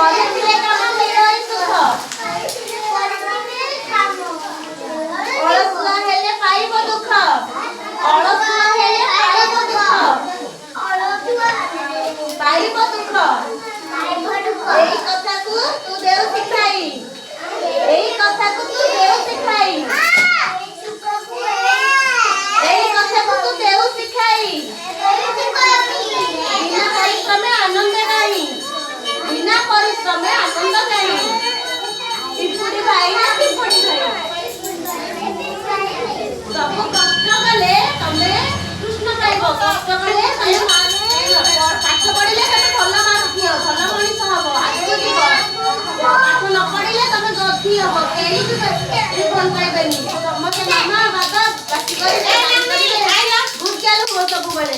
କରିଥିଲେ କାମ ସେଇଟା ସୁଖ। ଅଳସୁଆ ହେଲେ ପାଇବ ଦୁଃଖ। ଅଳସୁଆ ହେଲେ ପାଇବ ଦୁଃଖ। ପାଇବ ଦୁଃଖ। ଏଇ କଥାକୁ ତୁ ଦେଉ ଶିଖାଇ। ଏଇ କଥାକୁ ତୁ ଦେଉ ଶିଖାଇ। ଏଇ କଥାକୁ ତୁ ଦେଉ ଶିଖାଇ। ବିନା ପରିଶ୍ରମେ ଆନନ୍ଦ ନାହିଁ। ବିନା ପରିଶ୍ରମେ ଆନନ୍ଦ ନାହିଁ। ପିମ୍ପୁଡ଼ି ଭାଇ ନା ପିମ୍ପୁଡ଼ି ଭାଇ। ସବୁ କଷ୍ଟ କଲେ ତମେ କୃଷ୍ଣ ପାଇବ। କଷ୍ଟ କଲେ ତମେ ପାଠ ପଢିଲେ ତମେ ଭଲ ମାର୍କ ଦିଅ, ଭଲ ମଣିଷ ହବ, ଆଗକୁ ଯିବ। ପାଠ ନ ପଢିଲେ ତମେ ଗଧି ହବ, କେହି ବି ଭଲ ପାଇବେନି। ସମସ୍ତେ ମାମା ବାବା ପାଟି କରିବେ, ଗାଳି କରିବେ, ଗୁଡ ଗାଲ ହୁଅ ସବୁବେଳେ।